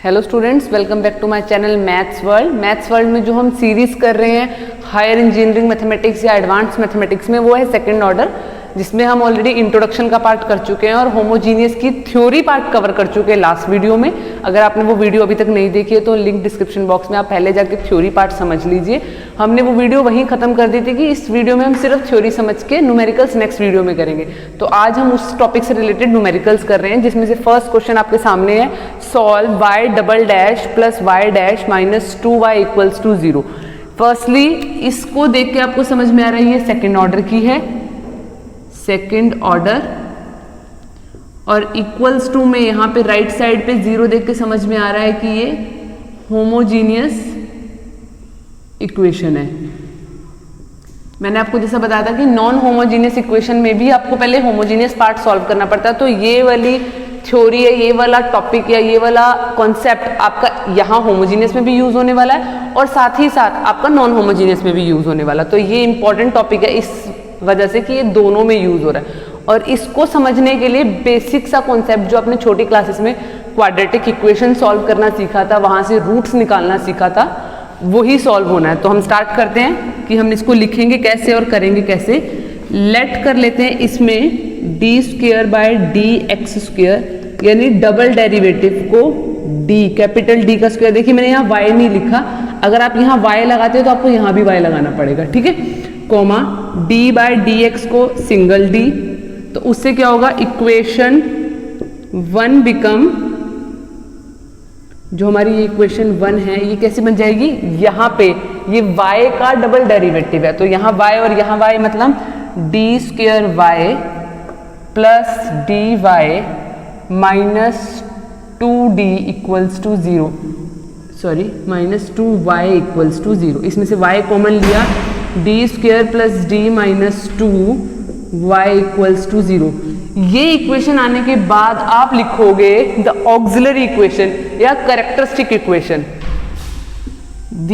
Hello students, welcome back to my channel maths world. Maths world में जो हम series कर रहे हैं हायर इंजीनियरिंग मैथमेटिक्स या एडवांस मैथमेटिक्स में, वो है सेकंड ऑर्डर, जिसमें हम ऑलरेडी इंट्रोडक्शन का पार्ट कर चुके हैं और होमोजीनियस की थ्योरी पार्ट कवर कर चुके हैं लास्ट वीडियो में। अगर आपने वो वीडियो अभी तक नहीं देखी है तो लिंक डिस्क्रिप्शन बॉक्स में, आप पहले जाके थ्योरी पार्ट समझ लीजिए। हमने वो वीडियो वहीं खत्म कर दी थी कि इस वीडियो में हम सिर्फ थ्योरी समझ के न्यूमेरिकल्स नेक्स्ट वीडियो में करेंगे। तो आज हम उस टॉपिक से रिलेटेड न्यूमेरिकल्स कर रहे हैं, जिसमें से फर्स्ट क्वेश्चन आपके सामने है, solve y double dash plus y dash minus 2y equals to 0। Firstly इसको देख के आपको समझ में आ रहा है ये सेकेंड ऑर्डर की है, सेकेंड ऑर्डर, और इक्वल्स टू में यहाँ पे राइट साइड पे 0 देख के समझ में आ रहा है कि ये होमोजीनियस इक्वेशन है। मैंने आपको जैसा बताया था कि नॉन होमोजीनियस इक्वेशन में भी आपको पहले होमोजीनियस पार्ट सॉल्व करना पड़ता है। तो ये वाली थ्योरी है, ये वाला टॉपिक या ये वाला कॉन्सेप्ट आपका यहाँ होमोजीनियस में भी यूज होने वाला है और साथ ही साथ आपका नॉन होमोजीनियस में भी यूज होने वाला है। तो ये इंपॉर्टेंट टॉपिक है इस वजह से कि ये दोनों में यूज हो रहा है। और इसको समझने के लिए बेसिक सा कॉन्सेप्ट जो आपने छोटी क्लासेस में क्वाड्रेटिक इक्वेशन सॉल्व करना सीखा था, वहां से रूट्स निकालना सीखा था, वही सॉल्व होना है। तो हम स्टार्ट करते हैं कि हम इसको लिखेंगे कैसे और करेंगे कैसे। लेट कर लेते हैं इसमें D square by D x square, यानी डबल डेरिवेटिव को डी, कैपिटल डी का स्क्वायर। देखिए मैंने यहाँ y नहीं लिखा, अगर आप यहाँ y लगाते हो तो आपको यहाँ भी y लगाना पड़ेगा, ठीक है। Comma d by D X को सिंगल d, तो उससे क्या होगा, इक्वेशन 1 बिकम, जो हमारी ये इक्वेशन 1 है ये कैसे बन जाएगी, यहाँ पे ये y का डबल डेरिवेटिव है, तो यहाँ y और यहाँ y मतलब D square Y plus D Y minus 2d equals to 0, sorry minus 2y equals to 0। इसमें से y कॉमन लिया, D square plus D minus 2y equals to 0। ये इक्वेशन आने के बाद आप लिखोगे द ऑक्सिलरी इक्वेशन या characteristic equation. The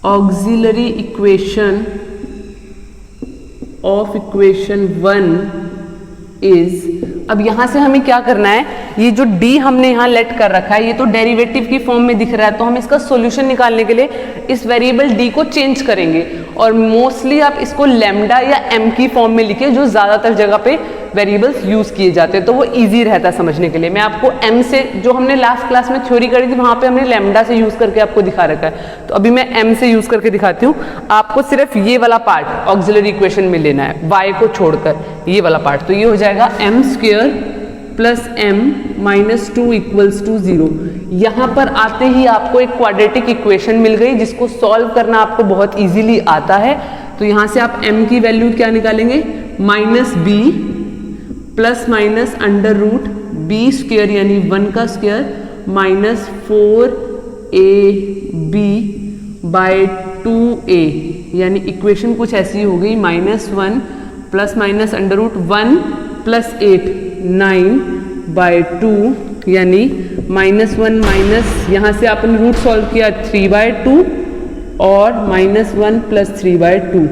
auxiliary equation of equation 1 is, अब यहां से हमें क्या करना है, ये जो d हमने यहां लेट कर रखा है ये तो डेरिवेटिव की फॉर्म में दिख रहा है, तो हम इसका सॉल्यूशन निकालने के लिए इस वेरिएबल d को चेंज करेंगे और मोस्टली आप इसको लैम्डा या m की फॉर्म में लिखे, जो ज्यादातर जगह पे वेरिएबल्स यूज किए जाते हैं, तो वो इजी रहता है समझने के लिए। मैं आपको m से, जो हमने लास्ट क्लास में थ्योरी करी थी वहां पे हमने लैम्डा से यूज करके आपको दिखा रखा है, तो अभी मैं m से यूज करके दिखाती हूँ। आपको सिर्फ ये वाला पार्ट ऑक्सिलरी इक्वेशन में लेना है, y को छोड़कर ये वाला पार्ट, तो ये हो जाएगा m square plus m minus 2 equals to 0। यहाँ पर आते ही आपको एक क्वाड्रेटिक इक्वेशन मिल गई जिसको सॉल्व करना आपको बहुत इजीली आता है। तो यहाँ से आप m की वैल्यू क्या निकालेंगे, minus b plus minus under root b square यानी 1 का square minus 4ab bye 2a, यानी इक्वेशन कुछ ऐसी हो गई, minus 1 plus minus under root 1 plus 8 9 by 2, यानी माइनस 1 माइनस, यहाँ से आपने रूट सॉल्व किया 3 बाय 2 और minus 1 plus 3 by 2,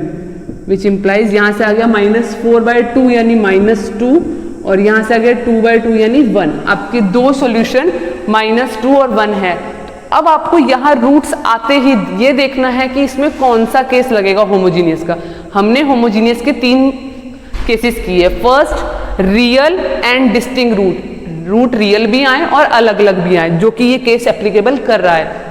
which implies यहाँ से आ गया माइनस 4 बाय 2 यानी माइनस 2, और यहाँ से आ गया 2 बाय 2 यानी 1। आपके दो सॉल्यूशन माइनस 2 और 1 है। अब आपको यहाँ रूट्स आते ही ये देखना है कि इसमें कौन सा केस लगेगा होमोजीनियस का। हमने होमोजीनियस के 3 केसेस किए, first real and distinct root real भी आए और अलग अलग भी आए, जो कि ये केस एप्लीकेबल कर रहा है।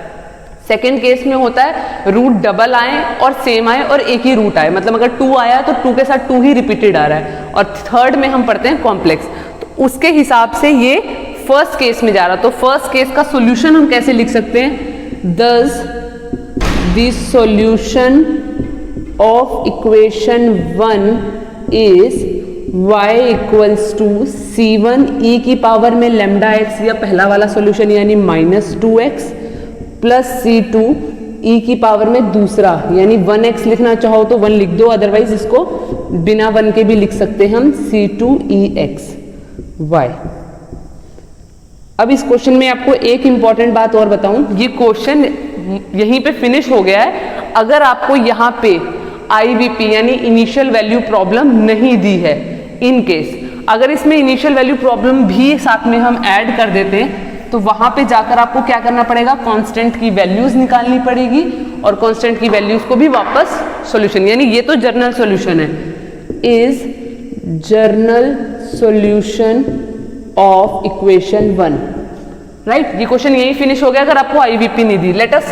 सेकेंड केस में होता है रूट डबल आए और सेम आए और एक ही रूट आए, मतलब अगर 2 आया तो 2 के साथ 2 ही रिपीटेड आ रहा है, और थर्ड में हम पढ़ते हैं कॉम्प्लेक्स, तो उसके हिसाब से ये फर्स्ट केस में जा रहा है। तो फर्स्ट केस का सॉल्यूशन हम कैसे लिख सकते हैं, thus the solution of equation 1 is y equals to c1 e की पावर में लैम्डा x, या पहला वाला सॉल्यूशन यानी minus 2x plus c2 e की पावर में दूसरा, यानी 1x लिखना चाहो तो 1 लिख दो, अदरवाइज इसको बिना 1 के भी लिख सकते हैं हम, c2ex y। अब इस क्वेश्चन में आपको एक इंपॉर्टेंट बात और बताऊं, ये क्वेश्चन यहीं पे फिनिश हो गया है अगर आपको यहाँ पे IVP यानी इनिशियल वैल्यू प्रॉब्लम नहीं दी है। इन केस अगर इसमें इनिशियल वैल्यू प्रॉब्लम भी साथ में हम ऐड कर देते हैं तो वहां पे जाकर आपको क्या करना पड़ेगा, कांस्टेंट की वैल्यूज निकालनी पड़ेगी और कांस्टेंट की वैल्यूज को भी वापस सॉल्यूशन, यानी ये तो जर्नल सॉल्यूशन है, is journal solution of equation 1, right. ये क्वेश्चन यही फिनिश हो गया अगर आपको आईवीपी नहीं दी। लेट अस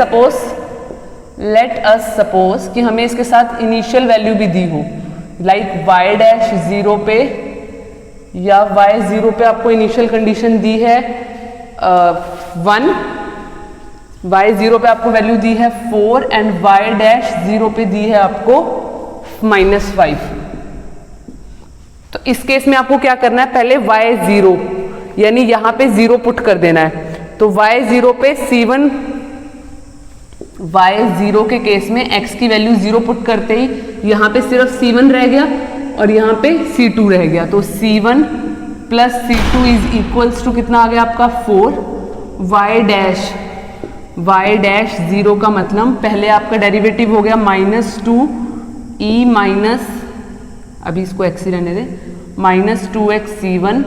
सपोज कि हमें इसके साथ इनिशियल वैल्यू भी दी हो, लाइक y डैश 0 पे या y 0 पे आपको इनिशियल कंडीशन दी है 1, y 0 पे आपको वैल्यू दी है 4 एंड y डैश 0 पे दी है आपको -5। तो इस केस में आपको क्या करना है, पहले y 0 यानी यहां पे 0 पुट कर देना है। तो y 0 पे C1, y 0 के केस में x की वैल्यू 0 पुट करते ही यहाँ पे सिर्फ C1 रह गया और यहाँ पे C2 रह गया। तो C1 plus C2 is equals to कितना आ गया आपका 4, y डैश 0 का मतलब पहले आपका डेरिवेटिव हो गया -2e माइनस, अभी इसको x ही रहने दे, -2x C1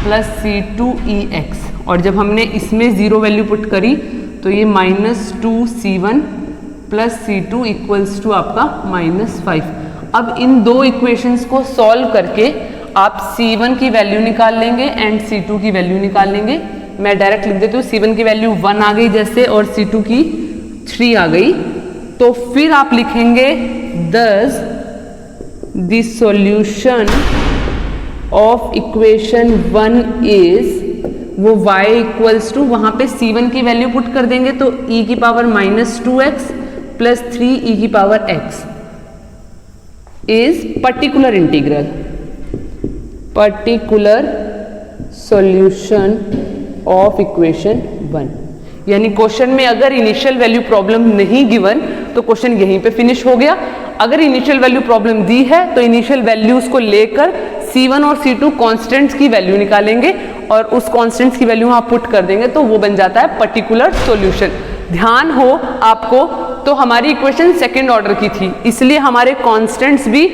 प्लस C2ex, और जब हमने इसमें 0 वैल्यू पुट करी तो ये -2C1 plus C2 equals to आपका -5। अब इन दो इक्वेशंस को सॉल्व करके आप C1 की वैल्यू निकाल लेंगे एंड C2 की वैल्यू निकाल लेंगे। मैं डायरेक्ट लिख देती हूँ, C1 की वैल्यू 1 आ गई जैसे और C2 की 3 आ गई, तो फिर आप लिखेंगे thus the solution of equation 1 is, वो y इक्वल्स टू वहां पे C1 की वैल्यू पुट कर देंगे तो e की पावर -2x प्लस 3e की power x is particular integral, particular solution of equation 1। यानी क्वेश्चन में अगर इनिशियल वैल्यू प्रॉब्लम नहीं गिवन तो क्वेश्चन यहीं पे फिनिश हो गया। अगर इनिशियल वैल्यू प्रॉब्लम दी है तो इनिशियल वैल्यूज को लेकर C1 और C2 कांस्टेंट्स की वैल्यू निकालेंगे और उस कांस्टेंट्स की वैल्यू आप पुट कर देंगे तो वो बन जाता है पर्टिकुलर सॉल्यूशन। ध्यान हो आपको, तो हमारी इक्वेशन सेकंड ऑर्डर की थी, इसलिए हमारे कांस्टेंट्स भी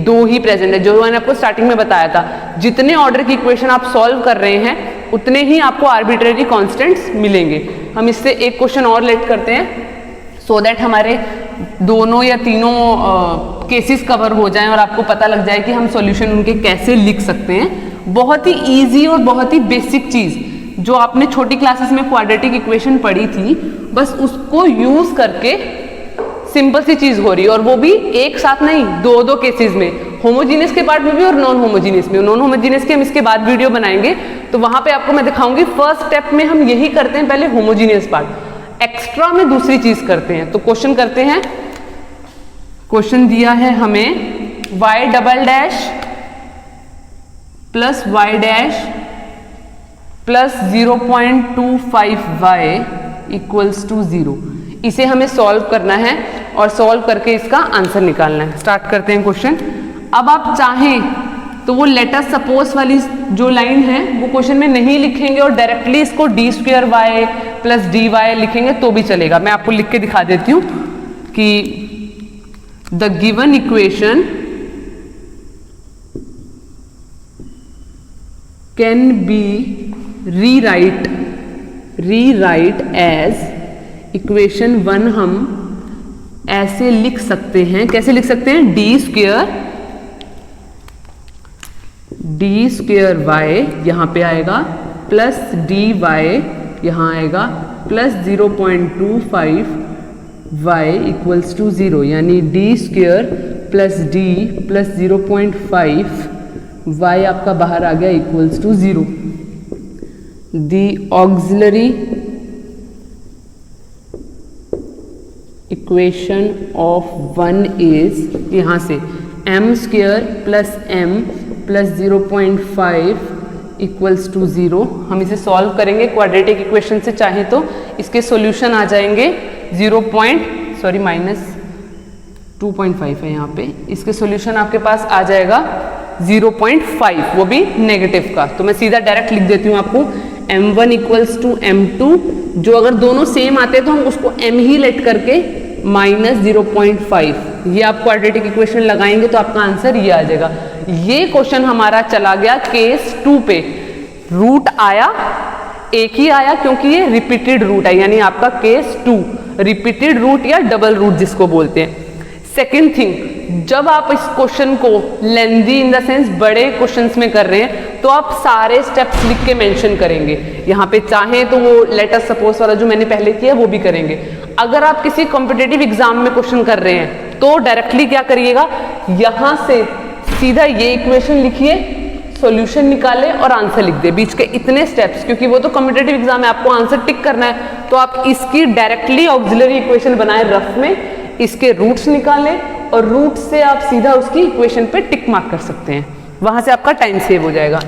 2 ही प्रेजेंट है, जो मैंने आपको स्टार्टिंग में बताया था। जितने ऑर्डर की इक्वेशन आप सॉल्व कर रहे हैं उतने ही आपको आर्बिट्रेरी कांस्टेंट्स मिलेंगे। हम इससे एक क्वेश्चन और लेट करते हैं सो दैट हमारे दोनों या तीनों केसेस कवर हो जाएं और आपको पता लग जाए कि हम सॉल्यूशन उनके कैसे लिख सकते हैं। बहुत ही इजी और बहुत ही बेसिक चीज जो आपने छोटी क्लासेस में क्वाड्रेटिक इक्वेशन पढ़ी थी, बस उसको यूज करके सिंपल सी चीज हो रही है, और वो भी एक साथ नहीं, दो केसेस में, होमोजीनियस के पार्ट में भी और नॉन होमोजीनियस में। नॉन होमोजीनियस की हम इसके बाद वीडियो बनाएंगे तो वहां पे आपको मैं दिखाऊंगी। फर्स्ट स्टेप में हम यही करते हैं, पहले होमोजीनियस पार्ट, एक्स्ट्रा में दूसरी चीज करते हैं। तो क्वेश्चन करते हैं। क्वेश्चन दिया है हमें y double dash plus y dash plus 0.25y equals to 0। इसे हमें सॉल्व करना है और सॉल्व करके इसका आंसर निकालना है। स्टार्ट करते हैं क्वेश्चन। अब आप चाहें तो वो लेट अस सपोज वाली जो लाइन है वो क्वेश्चन में नहीं लिखेंगे और डायरेक्टली इसको d² प्लस dy लिखेंगे तो भी चलेगा। मैं आपको लिख के दिखा देती हूँ कि the given equation can be rewrite as equation 1 हम ऐसे लिख सकते हैं। कैसे लिख सकते हैं? d² y यहां पे आएगा प्लस dy यहां आएगा प्लस 0.25 y इक्वल्स टू 0, यानी d² plus d plus 0.5 y आपका बाहर आ गया equals to 0। The auxiliary equation of 1 is, यहां से m² plus m plus 0.5 equals to 0। हम इसे सॉल्व करेंगे क्वाड्रेटिक इक्वेशन से। चाहे तो इसके सॉल्यूशन आ जाएंगे -2.5 है यहाँ पे, इसके सॉल्यूशन आपके पास आ जाएगा 0.5, वो भी नेगेटिव का। तो मैं सीधा डायरेक्ट लिख देती हूँ आपको m1 इक्वल्स टू m2, जो अगर दोनों सेम आते हैं तो हम उसको m ही लेट करके -0.5, ये आप क्वाड्रेटिक इक्वेशन लगाएंगे तो आपका आंसर ये आ जाएगा। ये क्वेश्चन हमारा चला गया केस 2 पे। रूट आया, एक ही आया क्योंकि ये रिपीटेड रूट है, यानी आपका केस 2, रिपीटेड रूट या डबल रूट जिसको बोलते हैं। सेकेंड थिंग, जब आप इस क्वेश्चन को लेंदी इन द सेंस बड़े क्वेश्चंस में कर रहे हैं तो आप सारे स्टेप्स लिख के मेंशन करेंगे। यहाँ पे चाहें तो वो लेट अस सपोज वाला जो मैंने पहले किया वो भी करेंगे। अगर आप किसी कॉम्पिटिटिव एग्जाम में क्वेश्चन कर रहे हैं तो डायरेक्टली क्या करिएगा, यहाँ से सीधा ये इक्वेशन लिखिए, सॉल्यूशन निकाले और आंसर लिख दे, बीच के इतने स्टेप्स, क्योंकि वो तो कॉम्पिटिटिव एग्जाम है, आपको आंसर टिक करना है। तो आप इसकी डायरेक्टली ऑक्सिलरी इक्वेशन बनाए रफ में, इसके रूट्स निकालें और रूट से आप सीधा उसकी इक्वेशन पे टिक मार्क कर सकते हैं, वहां से आपका टाइम सेव हो जाएगा।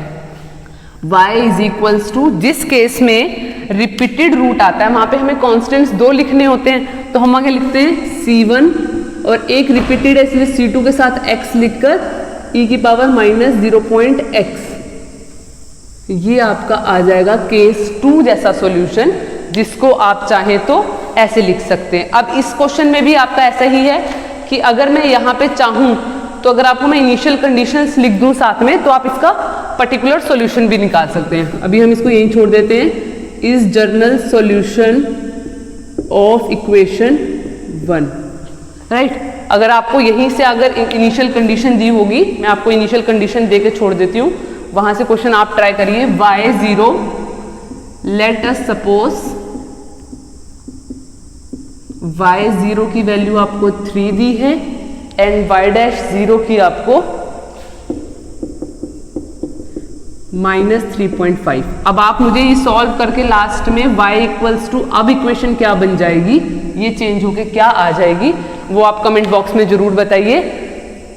y इज इक्वल्स टू, जिस केस में रिपीटेड रूट आता है वहां पे हमें कॉन्स्टेंट्स 2 लिखने होते हैं, तो हम आगे लिखते हैं c1 और एक रिपीटेड है इसलिए c2 के साथ x लिखकर e की पावर माइनस 0.x, ये आपका आ जाएगा केस 2 जैसा सॉल्यूशन, जिसको आप चाहें तो ऐसे लिख सकते हैं। अब इस क्वेश्चन में भी आपका ऐसा ही है कि अगर मैं यहाँ पे चाहूँ तो अगर आपको मैं इनिशियल कंडीशंस लिख दूँ साथ में तो आप इसका पर्टिकुलर सॉल्यूशन भी निकाल सकते हैं। अभी हम इसको यहीं छोड़ देते हैं, is journal solution of equation 1, right. अगर आपको यहीं से अगर इनिशियल कंडीशन दी होगी, मैं आपको इनिशियल कंडीशन दे के छोड़ देती हूँ, वहां से क्वेश्चन आप ट्राई करिए। y0, let us suppose y0 की वैल्यू आपको 3 दी है एंड y'0 की आपको -3.5। अब आप मुझे ये सॉल्व करके लास्ट में y इक्वल्स टू, अब इक्वेशन क्या बन जाएगी, ये चेंज होके क्या आ जाएगी, वो आप कमेंट बॉक्स में जरूर बताइए।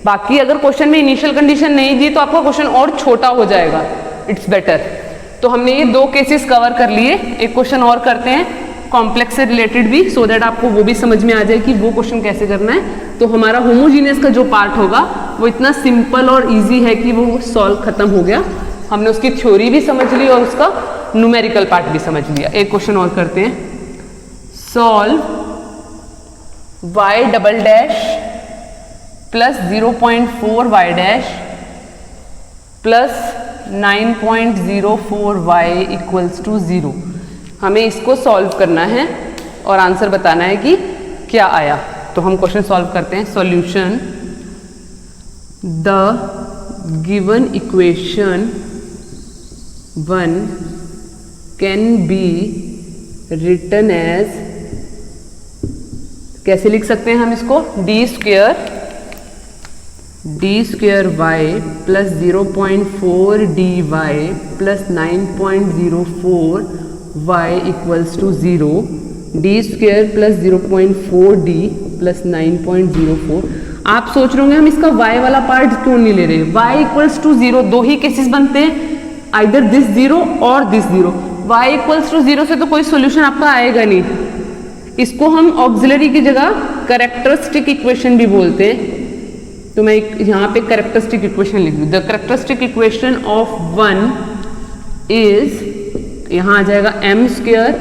बाकी अगर क्वेश्चन में इनिशियल कंडीशन नहीं दी तो आपका क्वेश्चन और छोटा हो जाएगा, इट्स बेटर। तो हमने ये 2 केसेस कवर कर लिए, एक क्वेश्चन और करते हैं कॉम्प्लेक्स से रिलेटेड भी, सो दैट आपको वो भी समझ में आ जाए कि वो क्वेश्चन कैसे करना है। तो हमारा होमोजीनियस का जो पार्ट होगा वो इतना सिंपल और इजी है कि वो सॉल्व खत्म हो गया, हमने उसकी थ्योरी भी समझ ली और उसका न्यूमेरिकल पार्ट भी समझ लिया। एक क्वेश्चन और करते हैं, solve y' plus 0.4 y' plus 9.04 y equals to 0। हमें इसको सॉल्व करना है और आंसर बताना है कि क्या आया। तो हम क्वेश्चन सॉल्व करते हैं। Solution, the given equation 1 can be written as, कैसे लिख सकते हैं हम इसको, D square Y plus 0.4 dy plus 9.04 y equals to 0, D square plus 0.4 d plus 9.04। आप सोच रहे होंगे हम इसका y वाला पार्ट क्यों नहीं ले रहे, y इक्वल्स टू 0, 2 ही केसेस बनते हैं, आइदर दिस 0 और दिस 0। y इक्वल्स टू 0 से तो कोई सोल्यूशन आपका आएगा नहीं, इसको हम ऑक्सिलरी की जगह कैरेक्टरिस्टिक इक्वेशन भी बोलते हैं। तो मैं यहाँ पे कैरेक्टरिस्टिक इक्वेशन लिख दूँ, the characteristic equation of 1 is, यहाँ आ जाएगा m square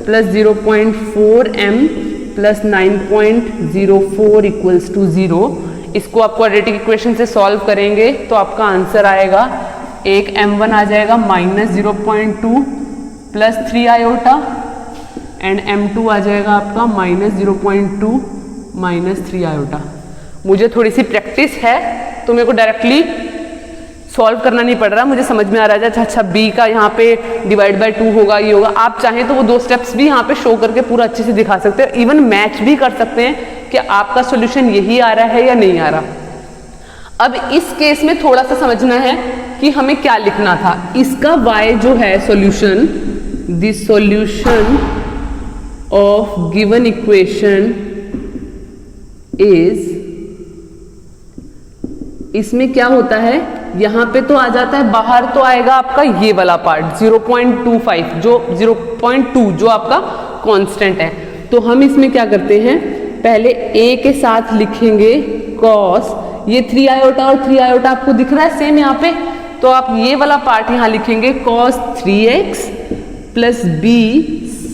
plus 0.4 m plus 9.04 equals to 0। इसको आप क्वाड्रेटिक इक्वेशन से सॉल्व करेंगे तो आपका आंसर आएगा, एक m1 आ जाएगा -0.2 प्लस 3 आयोटा एंड m2 आ जाएगा आपका -0.2 माइनस 3 आयोटा। मुझे थोड़ी सी प्रैक्टिस है तो मेरे को डायरेक्टली सॉल्व करना नहीं पड़ रहा, मुझे समझ में आ रहा है अच्छा b का यहाँ पे डिवाइड बाय 2 होगा, ये होगा। आप चाहें तो वो 2 स्टेप्स भी यहाँ पे शो करके पूरा अच्छे से दिखा सकते हैं, इवन मैच भी कर सकते हैं कि आपका सॉल्यूशन यही आ रहा है या नहीं आ रहा। अब इस केस में थोड़ा सा समझना है कि हमें क्या लिखना था। इसका y जो है solution, the solution of given equation is, इसमें क्या होता है, यहाँ पे तो आ जाता है, बाहर तो आएगा आपका ये वाला पार्ट 0.25, जो 0.2 जो आपका कांस्टेंट है। तो हम इसमें क्या करते हैं, पहले a के साथ लिखेंगे cos, ये 3 आयोटा और 3 आयोटा आपको दिख रहा है सेम यहाँ पे, तो आप ये वाला पार्ट यहाँ लिखेंगे cos 3x plus b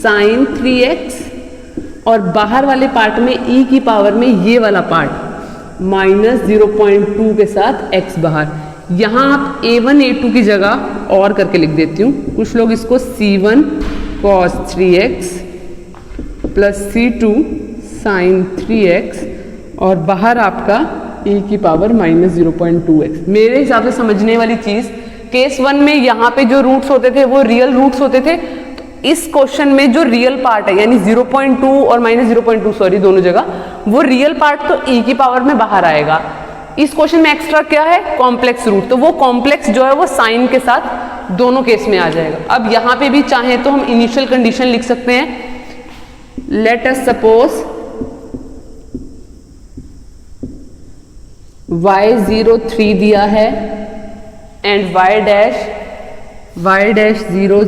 sin 3x, और बाहर वाले पार्ट में e की पावर में ये वाला पार्ट -0.2 के साथ x बाहर। यहाँ आप a1 a2 की जगह और करके लिख देती हूँ, कुछ लोग इसको c1 cos 3x plus c2 sin 3x और बाहर आपका e की पावर माइनस 0.2x। मेरे हिसाब से समझने वाली चीज, केस 1 में यहाँ पे जो रूट्स होते थे वो रियल रूट्स होते थे, तो इस क्वेश्चन में जो रियल पार्ट है यानी 0.2 और माइनस 0.2 सॉरी दोनों जगह, वो रियल पार्ट तो e की पावर में बाहर आएगा। इस क्वेश्चन में एक्स्ट्रा क्या है, कॉम्प्लेक्स रूट, तो वो कॉम्प्लेक्स जो है वो साइन के साथ दोनों केस में आ जाएगा। अब यहाँ पे भी चाहें तो हम इनिशियल कंडीशन लिख सकते हैं। लेट अस सपोज y0 3 दिया है एंड y डैश 0,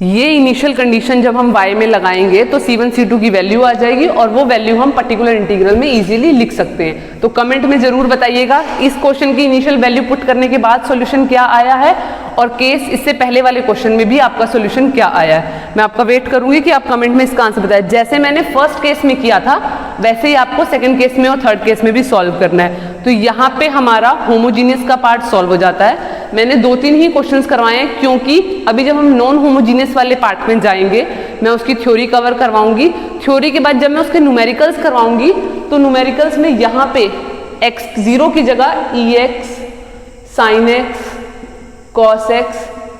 ये इनिशियल कंडीशन जब हम y में लगाएंगे तो c1 c2 की वैल्यू आ जाएगी और वो वैल्यू हम पर्टिकुलर इंटीग्रल में इजीली लिख सकते हैं। तो कमेंट में जरूर बताइएगा इस क्वेश्चन की इनिशियल वैल्यू पुट करने के बाद सॉल्यूशन क्या आया है और केस इससे पहले वाले क्वेश्चन में भी आपका सॉल्यूशन क्या आया है। मैं आपका वेट करूंगी कि आप कमेंट में इसका आंसर बताएं। जैसे मैंने फर्स्ट केस में किया था वैसे ही आपको सेकंड केस में और थर्ड केस में भी सॉल्व करना है। तो यहाँ पे हमारा होमोजीनियस का पार्ट सॉल्व हो जाता है। मैंने 2-3 ही क्वेश्चंस करवाए हैं क्योंकि अभी जब हम नॉन होमोजीनियस वाले पार्ट में जाएंगे मैं उसकी थ्योरी कवर करवाऊंगी। थ्योरी के बाद जब मैं उसके न्यूमेरिकल्स करवाऊंगी तो न्यूमेरिकल्स में यहाँ पे x0 की जगह ex sin x cos x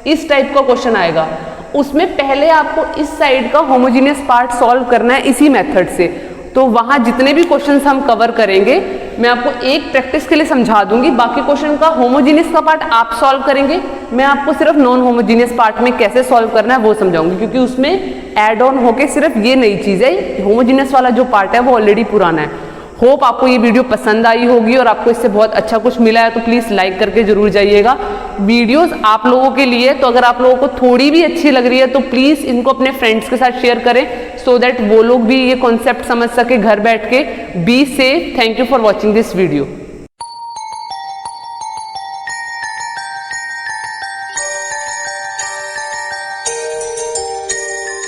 इस टाइप का क्वेश्चन आएगा। उसमें पहले आपको इस साइड का होमोजीनियस पार्ट सॉल्व करना है इसी मेथड से। तो वहां जितने भी क्वेश्चंस हम कवर करेंगे मैं आपको एक प्रैक्टिस के लिए समझा दूंगी, बाकी क्वेश्चन का होमोजीनियस का पार्ट आप सॉल्व करेंगे, मैं आपको सिर्फ नॉन होमोजीनियस पार्ट में कैसे सॉल्व करना है वो समझाऊंगी, क्योंकि उसमें ऐड ऑन होके सिर्फ ये नई चीज है, होमोजीनियस वाला जो पार्ट है वो ऑलरेडी पुराना है। होप आपको ये वीडियो पसंद आई होगी और आपको इससे बहुत अच्छा कुछ मिला है तो प्लीज़ लाइक करके जरूर जाइएगा। वीडियोस आप लोगों के लिए, तो अगर आप लोगों को थोड़ी भी अच्छी लग रही है तो प्लीज़ इनको अपने फ्रेंड्स के साथ शेयर करें सो दैट वो लोग भी ये कॉन्सेप्ट समझ सके घर बैठ के। Be safe. Thank you for watching this video.